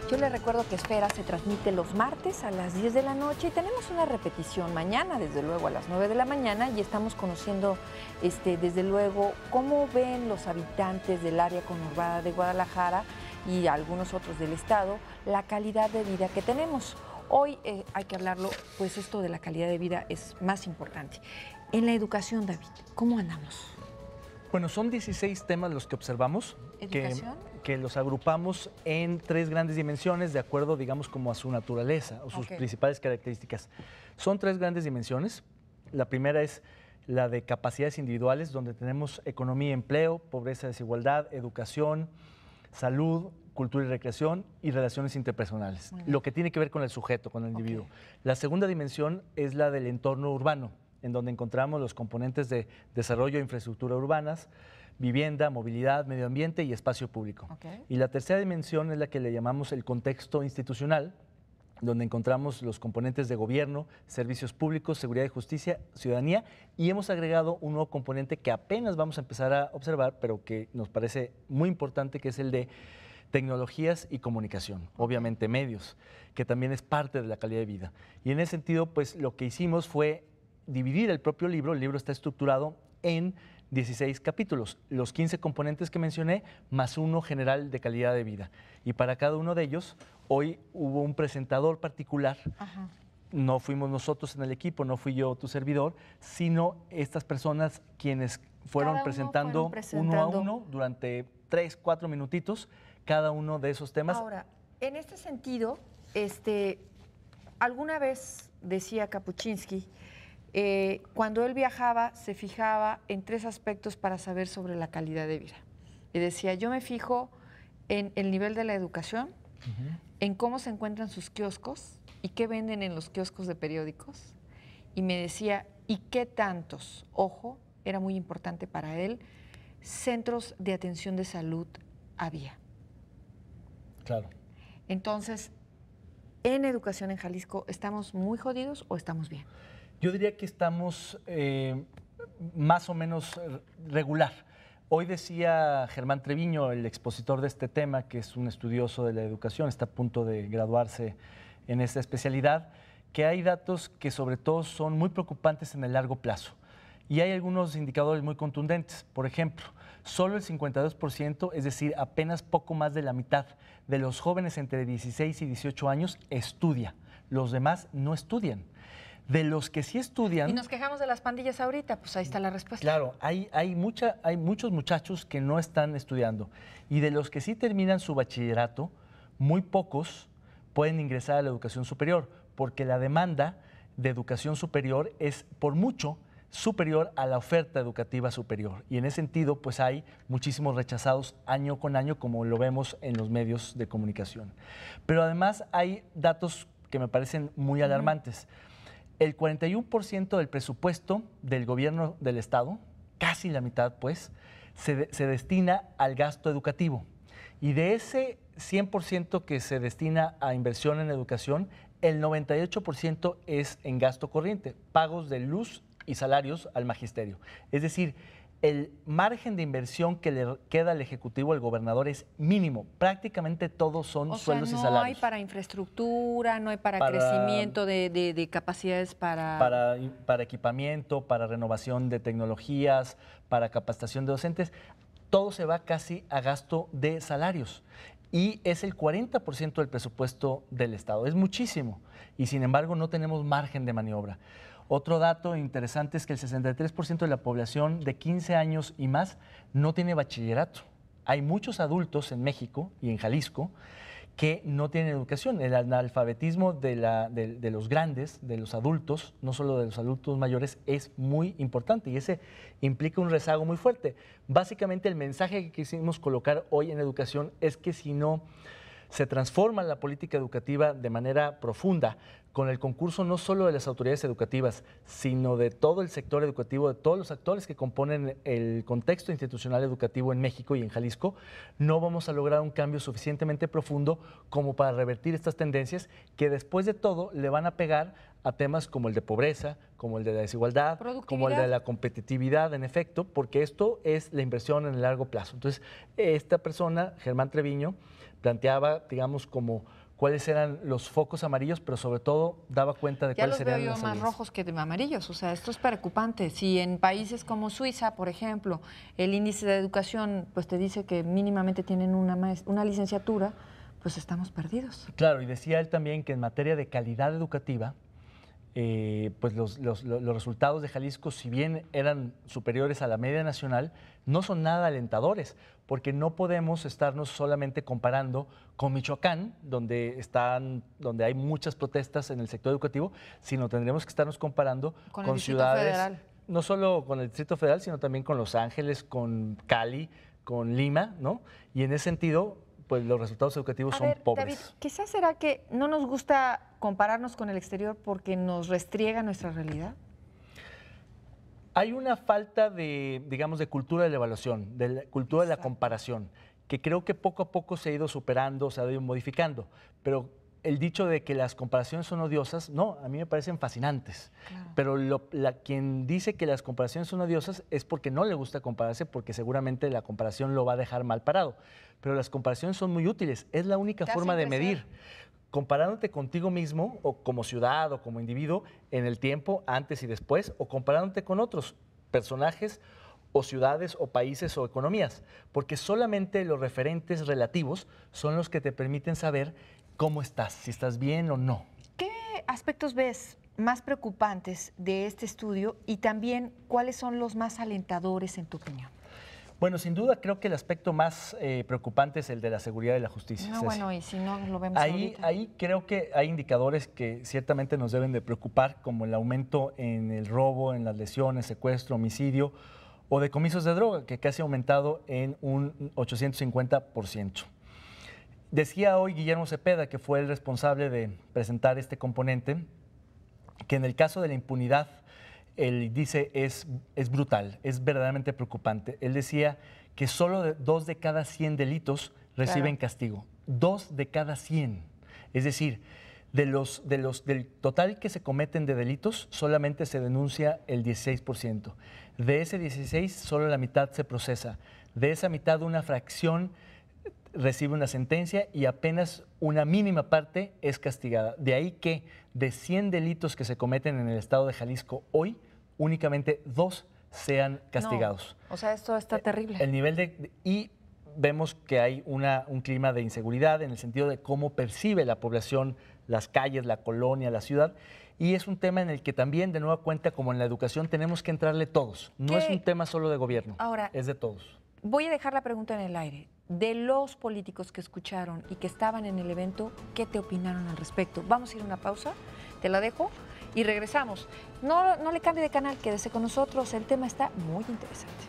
Yo les recuerdo que Esfera se transmite los martes a las 10 de la noche y tenemos una repetición mañana, desde luego a las 9 de la mañana, y estamos conociendo, desde luego, cómo ven los habitantes del área conurbada de Guadalajara y algunos otros del estado la calidad de vida que tenemos. Hoy hay que hablarlo, pues esto de la calidad de vida es más importante. En la educación, David, ¿cómo andamos? Bueno, son 16 temas los que observamos, que los agrupamos en 3 grandes dimensiones de acuerdo, digamos, como a su naturaleza o sus principales características. Son 3 grandes dimensiones. La primera es la de capacidades individuales, donde tenemos economía y empleo, pobreza, desigualdad, educación, salud, cultura y recreación y relaciones interpersonales, lo que tiene que ver con el sujeto, con el individuo. La segunda dimensión es la del entorno urbano, en donde encontramos los componentes de desarrollo e infraestructura urbanas, vivienda, movilidad, medio ambiente y espacio público. Y la tercera dimensión es la que le llamamos el contexto institucional, donde encontramos los componentes de gobierno, servicios públicos, seguridad y justicia, ciudadanía, y hemos agregado un nuevo componente que apenas vamos a empezar a observar, pero que nos parece muy importante, que es el de tecnologías y comunicación, obviamente medios, que también es parte de la calidad de vida. Y en ese sentido, pues lo que hicimos fue dividir el propio libro. El libro está estructurado en 16 capítulos, los 15 componentes que mencioné, más uno general de calidad de vida. Y para cada uno de ellos, hoy hubo un presentador particular. No fuimos nosotros en el equipo, no fui yo tu servidor, sino estas personas quienes fueron presentando uno a uno durante 3, 4 minutitos cada uno de esos temas. Ahora, en este sentido, alguna vez decía Kapuczynski, cuando él viajaba se fijaba en 3 aspectos para saber sobre la calidad de vida. Y decía, yo me fijo en el nivel de la educación, en cómo se encuentran sus kioscos y qué venden en los kioscos de periódicos. Y me decía, ¿y qué tantos? Ojo, era muy importante para él, centros de atención de salud había. Claro. Entonces, en educación en Jalisco, ¿estamos muy jodidos o estamos bien? Yo diría que estamos más o menos regular. Hoy decía Germán Treviño, el expositor de este tema, que es un estudioso de la educación, está a punto de graduarse en esta especialidad, que hay datos que sobre todo son muy preocupantes en el largo plazo. Y hay algunos indicadores muy contundentes. Por ejemplo, solo el 52%, es decir, apenas poco más de la mitad de los jóvenes entre 16 y 18 años estudia. Los demás no estudian. De los que sí estudian... Y nos quejamos de las pandillas ahorita, pues ahí está la respuesta. Claro, hay muchos muchachos que no están estudiando. Y de los que sí terminan su bachillerato, muy pocos pueden ingresar a la educación superior, porque la demanda de educación superior es por mucho superior a la oferta educativa superior. Y en ese sentido, pues hay muchísimos rechazados año con año, como lo vemos en los medios de comunicación. Pero además hay datos que me parecen muy alarmantes. El 41% del presupuesto del gobierno del Estado, casi la mitad pues, se destina al gasto educativo. Y de ese 100% que se destina a inversión en educación, el 98% es en gasto corriente, pagos de luz y salarios al magisterio. Es decir, el margen de inversión que le queda al Ejecutivo, al gobernador, es mínimo. Prácticamente todos son sueldos y salarios. No hay para infraestructura, no hay para crecimiento de capacidades para equipamiento, para renovación de tecnologías, para capacitación de docentes. Todo se va casi a gasto de salarios. Y es el 40% del presupuesto del Estado. Es muchísimo. Y sin embargo no tenemos margen de maniobra. Otro dato interesante es que el 63% de la población de 15 años y más no tiene bachillerato. Hay muchos adultos en México y en Jalisco que no tienen educación. El analfabetismo de los grandes, de los adultos, no solo de los adultos mayores, es muy importante y ese implica un rezago muy fuerte. Básicamente el mensaje que quisimos colocar hoy en educación es que si no se transforma la política educativa de manera profunda, con el concurso no solo de las autoridades educativas, sino de todo el sector educativo, de todos los actores que componen el contexto institucional educativo en México y en Jalisco, no vamos a lograr un cambio suficientemente profundo como para revertir estas tendencias que después de todo le van a pegar a temas como el de pobreza, como el de la desigualdad, como el de la competitividad, en efecto, porque esto es la inversión en el largo plazo. Entonces, esta persona, Germán Treviño, planteaba, digamos, como cuáles eran los focos amarillos, pero sobre todo daba cuenta de cuáles serían las salidas. Ya los veo yo más rojos que de amarillos, o sea, esto es preocupante. Si en países como Suiza, por ejemplo, el índice de educación pues te dice que mínimamente tienen una licenciatura, pues estamos perdidos. Claro, y decía él también que en materia de calidad educativa, pues los resultados de Jalisco, si bien eran superiores a la media nacional, no son nada alentadores, porque no podemos estarnos solamente comparando con Michoacán, donde hay muchas protestas en el sector educativo, sino tendremos que estarnos comparando con ciudades, federal. No solo con el Distrito Federal, sino también con Los Ángeles, con Cali, con Lima, ¿no? Y en ese sentido, pues los resultados educativos son pobres. David, quizás será que no nos gusta compararnos con el exterior porque nos restriega nuestra realidad. Hay una falta de, digamos, de cultura de la evaluación, de la cultura de la comparación, que creo que poco a poco se ha ido superando, se ha ido modificando. Pero el dicho de que las comparaciones son odiosas, no, a mí me parecen fascinantes. Claro. Pero quien dice que las comparaciones son odiosas es porque no le gusta compararse, porque seguramente la comparación lo va a dejar mal parado. Pero las comparaciones son muy útiles, es la única forma de medir. Comparándote contigo mismo, o como ciudad, o como individuo, en el tiempo, antes y después, o comparándote con otros personajes, o ciudades, o países, o economías. Porque solamente los referentes relativos son los que te permiten saber cómo estás, si estás bien o no. ¿Qué aspectos ves más preocupantes de este estudio y también cuáles son los más alentadores en tu opinión? Bueno, sin duda creo que el aspecto más preocupante es el de la seguridad y la justicia. No, bueno, y si no lo vemos ahí creo que hay indicadores que ciertamente nos deben de preocupar, como el aumento en el robo, en las lesiones, secuestro, homicidio o decomisos de droga, que casi ha aumentado en un 850%. Decía hoy Guillermo Cepeda, que fue el responsable de presentar este componente, que en el caso de la impunidad, él dice es brutal, es verdaderamente preocupante. Él decía que solo 2 de cada 100 delitos reciben castigo. 2 de cada 100. Es decir, del total que se cometen de delitos, solamente se denuncia el 16%. De ese 16, solo la mitad se procesa. De esa mitad, una fracción recibe una sentencia y apenas una mínima parte es castigada. De ahí que de 100 delitos que se cometen en el estado de Jalisco hoy, únicamente 2 sean castigados. No, o sea, esto está terrible. El nivel y vemos que hay un clima de inseguridad en el sentido de cómo percibe la población las calles, la colonia, la ciudad. Y es un tema en el que también, de nueva cuenta, como en la educación, tenemos que entrarle todos. No es un tema solo de gobierno, ahora, es de todos. Voy a dejar la pregunta en el aire. De los políticos que escucharon y que estaban en el evento, ¿qué te opinaron al respecto? Vamos a ir a una pausa, te la dejo y regresamos. No le cambie de canal, quédese con nosotros, el tema está muy interesante.